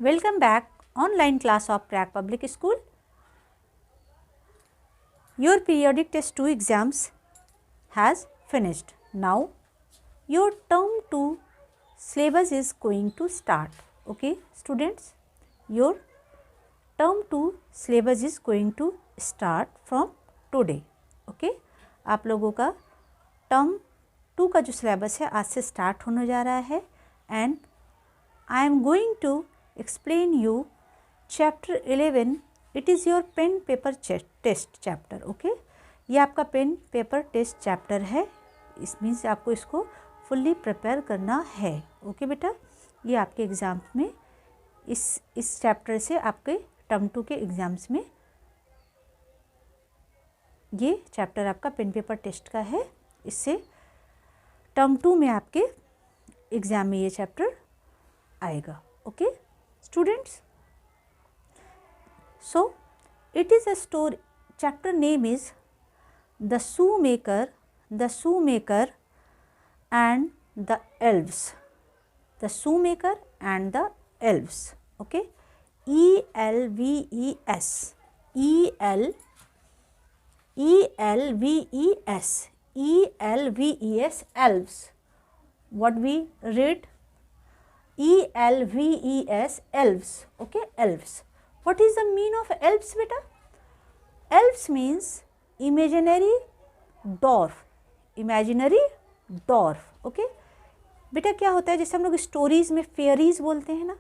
Welcome back online class of Prague Public School. Your periodic test 2 exams has finished. Now your term 2 syllabus is going to start. Okay students, your term 2 syllabus is going to start from today. Okay, आप लोगों का term 2 का जो syllabus है आज से start होने जा रहा है and I am going to explain you chapter 11. It is your pen paper test chapter. Okay, ये आपका पेन पेपर टेस्ट चैप्टर है. इस मीन्स आपको इसको फुल्ली प्रिपेयर करना है. ओके बेटा, ये आपके एग्ज़ाम्स में इस चैप्टर से आपके टर्म 2 के एग्ज़ाम्स में ये चैप्टर आपका पेन पेपर टेस्ट का है. इससे टर्म 2 में आपके एग्ज़ाम में ये चैप्टर आएगा. Okay students, so it is a story. Chapter name is the shoemaker and the elves. The shoemaker and the elves. Okay, ELVES, elves. What we read? ELVES, elves. Okay, elves. What is the meaning of elves beta? Elves means imaginary dwarf. Okay बेटा, क्या होता है जैसे हम लोग stories में fairies बोलते हैं ना,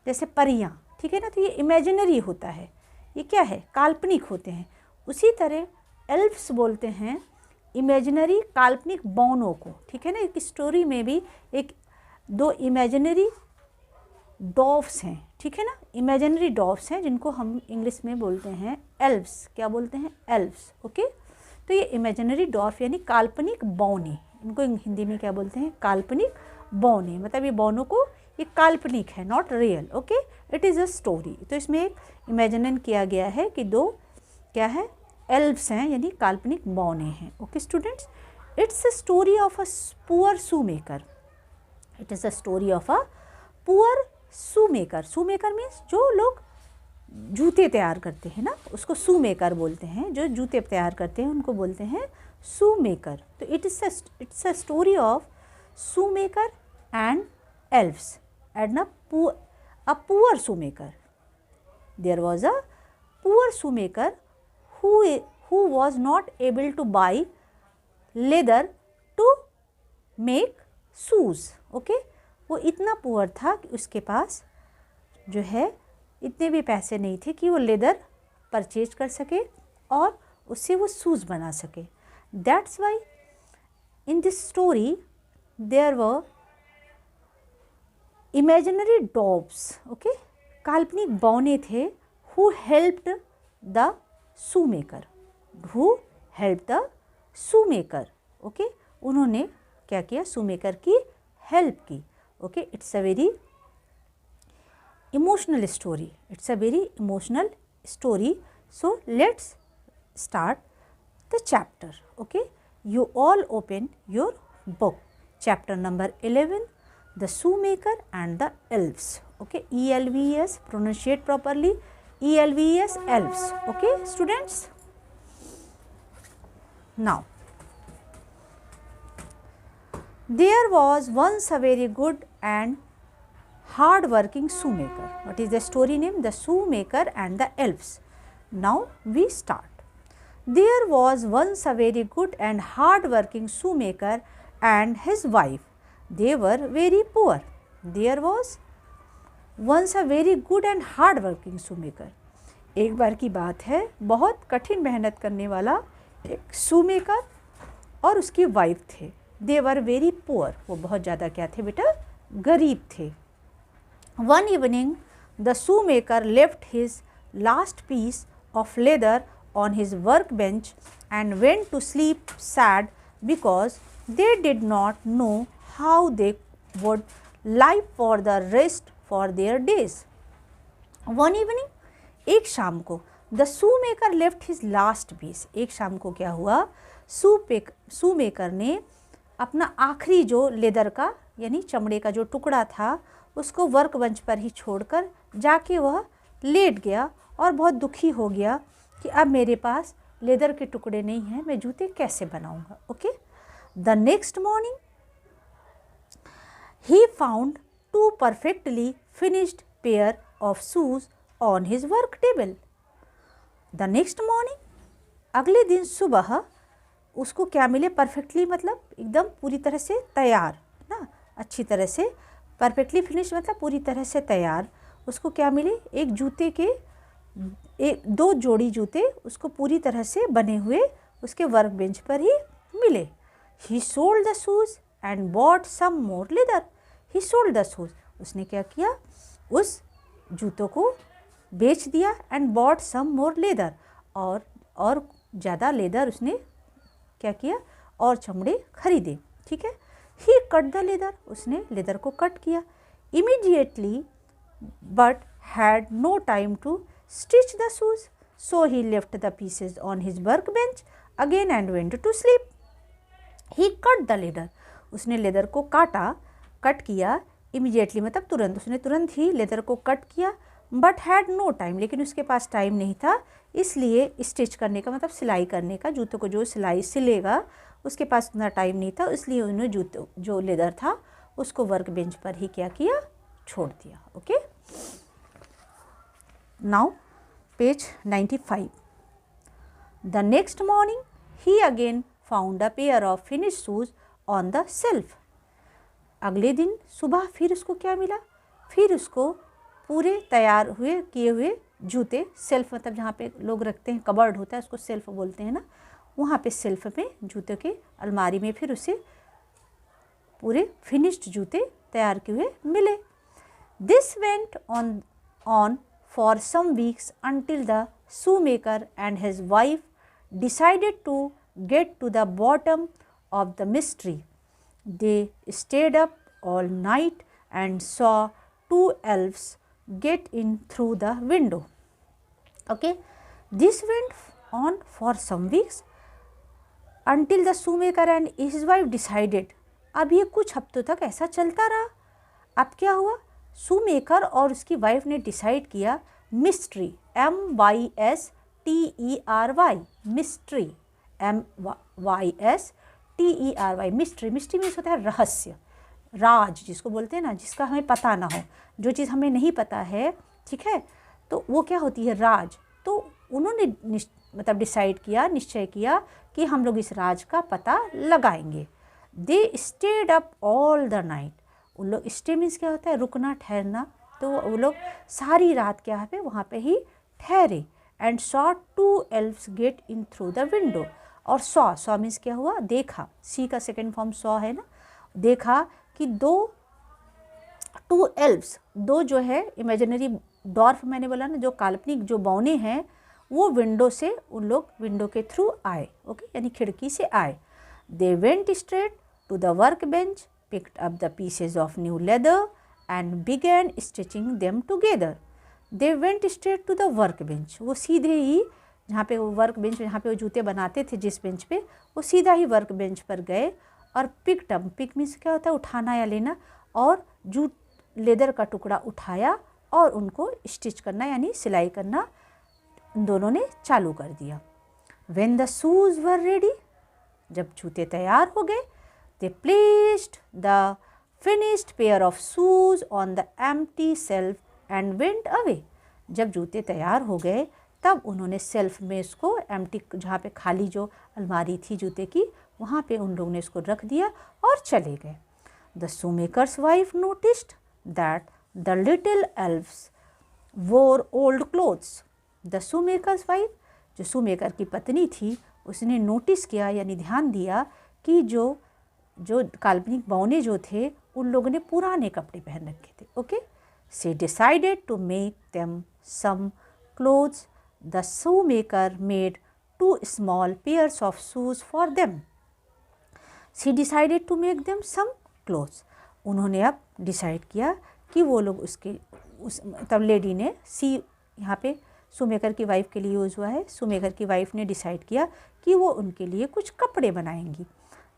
जैसे परियां, ठीक है ना, तो ये इमेजिनरी होता है. ये क्या है? काल्पनिक होते हैं. उसी तरह एल्फ्स बोलते हैं इमेजिनरी काल्पनिक बौनों को. ठीक है ना, एक स्टोरी में भी एक दो इमेजिनरी डॉर्फ्स हैं. ठीक है ना, इमेजिनरी डॉर्फ्स हैं जिनको हम इंग्लिश में बोलते हैं एल्व्स. क्या बोलते हैं? एल्व्स. ओके, तो ये इमेजिनरी डॉर्फ यानी काल्पनिक बौने, इनको हिंदी में क्या बोलते हैं? काल्पनिक बौने. मतलब ये बौनों को ये काल्पनिक है, not real. Okay, it is a story. तो इसमें एक इमेजिन किया गया है कि दो क्या है? एल्व्स हैं यानी काल्पनिक बौने हैं. Okay students, it's a story of a poor shoemaker. It is a story of a poor shoemaker. Shoemaker means जो लोग जूते तैयार करते हैं ना, उसको शूमेकर बोलते हैं. जो जूते तैयार करते हैं उनको बोलते हैं शूमेकर. तो it's a story of shoemaker and elves and a poor shoemaker. There was a poor shoemaker who was not able to buy leather to make shoes. Okay, वो इतना पुअर था कि उसके पास जो है इतने भी पैसे नहीं थे कि वो लेदर परचेज कर सके और उससे वो शूज़ बना सके. That's why in this story there were imaginary dwarfs. Okay, काल्पनिक बौने थे. Who helped the shoemaker. Okay, उन्होंने क्या किया? शूमेकर की हेल्प की. Okay, it's a very emotional story. So let's start the chapter. Okay, you all open your book. Chapter number 11, the shoemaker and the elves. Okay, ELVES, pronunciate properly. ELVES, elves. Okay students, now there was once a very good and hard working shoemaker. What is the story name? The shoemaker and the elves. Now we start. There was once a very good and hard working shoemaker and his wife. They were very poor. There was once a very good and hard working shoemaker. एक बार की बात है, बहुत कठिन मेहनत करने वाला एक शूमेकर और उसकी वाइफ थे. They were very poor. वो बहुत ज़्यादा क्या थे बेटा? गरीब थे. One evening the shoemaker left his last piece of leather on his work bench and went to sleep sad because they did not know how they would live for the rest for their days. One evening, एक शाम को, the shoemaker left his last piece. एक शाम को क्या हुआ? Shoemaker ने अपना आखिरी जो लेदर का यानी चमड़े का जो टुकड़ा था उसको वर्क बेंच पर ही छोड़कर जाके वह लेट गया और बहुत दुखी हो गया कि अब मेरे पास लेदर के टुकड़े नहीं हैं, मैं जूते कैसे बनाऊंगा। Okay, the next morning he found 2 perfectly finished pair of shoes on his work table. The next morning, अगले दिन सुबह उसको क्या मिले? परफेक्टली मतलब एकदम पूरी तरह से तैयार ना, अच्छी तरह से, परफेक्टली फिनिश मतलब पूरी तरह से तैयार। उसको क्या मिले? एक जूते के 2 जोड़ी जूते उसको पूरी तरह से बने हुए उसके वर्क बेंच पर ही मिले। He sold the shoes and bought some more leather. He sold the shoes, उसने क्या किया? उस जूतों को बेच दिया। And bought some more leather, और ज़्यादा लेदर उसने क्या किया? और चमड़े खरीदे। ठीक है। ही कट द लेदर, उसने लेदर को कट किया। Immediately but had no time to stitch the shoes, so he left the pieces on his work bench again and went to sleep. He cut the leather, उसने leather को काटा, cut किया। Immediately मतलब तुरंत, उसने तुरंत ही लेदर को कट किया। बट हैड नो टाइम, लेकिन उसके पास टाइम नहीं था, इसलिए स्टिच करने का मतलब सिलाई करने का, जूतों को जो सिलाई सिलेगा उसके पास उतना टाइम नहीं था, इसलिए उन्होंने जूतों जो लेदर था उसको वर्क बेंच पर ही क्या किया? छोड़ दिया। Okay, now page 95। The next morning he again found a pair of finish shoes on the self. अगले दिन सुबह फिर उसको क्या मिला? फिर उसको पूरे तैयार हुए किए हुए जूते, सेल्फ मतलब जहाँ पे लोग रखते हैं, कबर्ड होता है उसको सेल्फ बोलते हैं ना, वहाँ पे सेल्फ में जूते के अलमारी में फिर उसे पूरे फिनिश्ड जूते तैयार किए हुए मिले। This went on for some weeks until the shoemaker and his wife decided to get to the bottom of the mystery. They stayed up all night and saw 2 elves get in through the window. Okay, this went on for some weeks until the shoemaker and his wife decided. अब ये कुछ हफ्तों तक ऐसा चलता रहा। अब क्या हुआ? शूमेकर और उसकी वाइफ ने डिसाइड किया, mystery, MYSTERY, mystery, MYSTERY, mystery. Mystery means होता है रहस्य, राज जिसको बोलते हैं ना, जिसका हमें पता ना हो, जो चीज़ हमें नहीं पता है, ठीक है, तो वो क्या होती है? राज। तो उन्होंने मतलब डिसाइड किया, निश्चय किया कि हम लोग इस राज का पता लगाएंगे। They stayed up all the night. उन लोग, स्टे मीन्स क्या होता है? रुकना, ठहरना, तो वो लोग सारी रात क्या है वहाँ पे ही ठहरे। And saw 2 elves get in through the window. और सॉ मीन्स क्या हुआ? देखा, सी का सेकेंड फॉर्म सॉ है ना। देखा कि 2 elves, 2 जो है इमेजिनरी डॉर्फ मैंने बोला ना, जो काल्पनिक जो बौने हैं, वो विंडो से, उन लोग विंडो के थ्रू आए। ओके, यानी खिड़की से आए। They went straight to the work bench, picked up the pieces of new leather and began stitching them together. They went straight to the work bench. वो सीधे ही जहाँ पे वो वर्क बेंच, जहाँ पे वो जूते बनाते थे जिस बेंच पे, वो सीधा ही वर्क बेंच पर गए और पिक्ड अप, पिक मीन्स क्या होता है? उठाना या लेना, और लेदर का टुकड़ा उठाया और उनको स्टिच करना यानी सिलाई करना दोनों ने चालू कर दिया। When the shoes were ready, जब जूते तैयार हो गए, they placed the finished pair of shoes on the empty shelf and went away. जब जूते तैयार हो गए तब उन्होंने सेल्फ में इसको, एम्प्टी जहाँ पे खाली जो अलमारी थी जूते की, वहाँ पे उन लोगों ने इसको रख दिया और चले गए। The shoemaker's wife noticed that the little elves wore old clothes. The shoemaker's wife, जो शूमेकर की पत्नी थी, उसने नोटिस किया यानी ध्यान दिया कि जो काल्पनिक बौने जो थे उन लोगों ने पुराने कपड़े पहन रखे थे। Okay, she decided to make them some clothes. The shoemaker made 2 small pairs of shoes for them. She decided to make them some clothes. उन्होंने अब डिसाइड किया कि वो लोग तब लेडी ने, सी यहाँ पे शूमेकर की वाइफ के लिए यूज़ हुआ है, शूमेकर की वाइफ ने डिसाइड किया कि वो उनके लिए कुछ कपड़े बनाएंगी।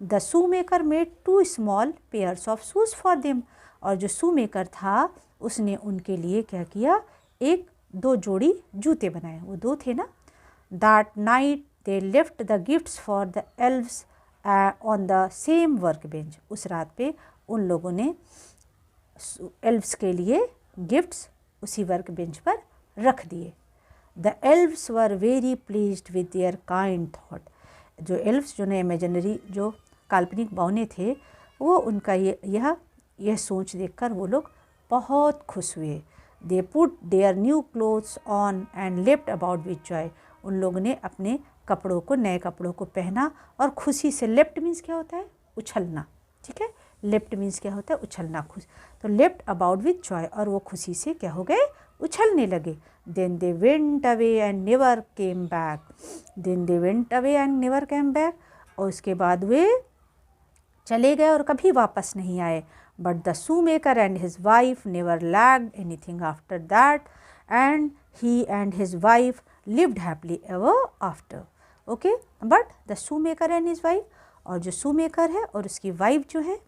The shoemaker made 2 small pairs of shoes for them. और जो शू मेकर था उसने उनके लिए क्या किया, एक 2 जोड़ी जूते बनाए, वो 2 थे ना। That night they left the gifts for the elves on the same work bench. उस रात पे उन लोगों ने एल्व्स के लिए गिफ्ट्स उसी वर्क बेंच पर रख दिए। The elves were very pleased with their kind thought. जो एल्व्स जो ने इमेजिनरी जो काल्पनिक बौने थे, वो उनका यह सोच देखकर वो लोग बहुत खुश हुए। They put their new clothes on and left about with Joy. उन लोगों ने अपने कपड़ों को, नए कपड़ों को पहना और खुशी से, लेफ्ट मीन्स क्या होता है, उछलना, ठीक है, लेफ्ट मीन्स क्या होता है, उछलना, खुश, तो लेफ्ट अबाउट विथ जॉय, और वो खुशी से क्या हो गए, उछलने लगे। Then they went away and never came back. Then they went away and never came back, और उसके बाद वे चले गए और कभी वापस नहीं आए। But the shoe maker and his wife never lagged anything after that, and he and his wife lived happily ever after. Okay, but the shoe maker and his wife, और जो शू मेकर है और उसकी वाइफ जो है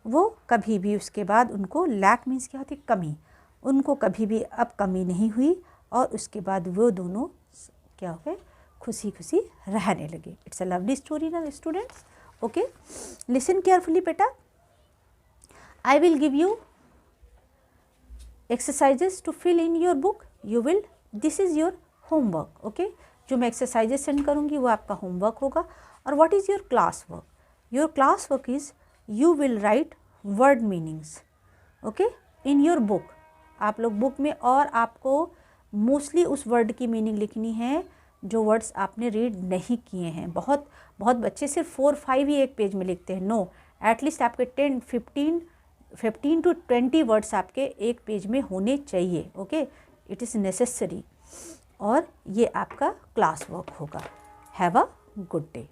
वो कभी भी उसके बाद उनको, लैक मीन्स क्या होती, कमी, उनको कभी भी अब कमी नहीं हुई, और उसके बाद वो दोनों क्या हो गए, खुशी खुशी रहने लगे। इट्स अ लवली स्टोरी ना स्टूडेंट्स। ओके, लिसन केयरफुली बेटा। I will give you exercises to fill in your book. You will, this is your homework. Okay, जो मैं exercises send करूँगी वो आपका homework होगा। और what is your class work? Your class work is you will write word meanings. Okay, in your book. आप लोग book में, और आपको मोस्टली उस वर्ड की मीनिंग लिखनी है जो वर्ड्स आपने रीड नहीं किए हैं। बहुत बच्चे सिर्फ 4-5 ही एक पेज में लिखते हैं। नो, एटलीस्ट आपके 15 to 20 वर्ड्स आपके एक पेज में होने चाहिए। ओके, इट इज़ नेसेसरी, और ये आपका क्लास वर्क होगा। Have a good day.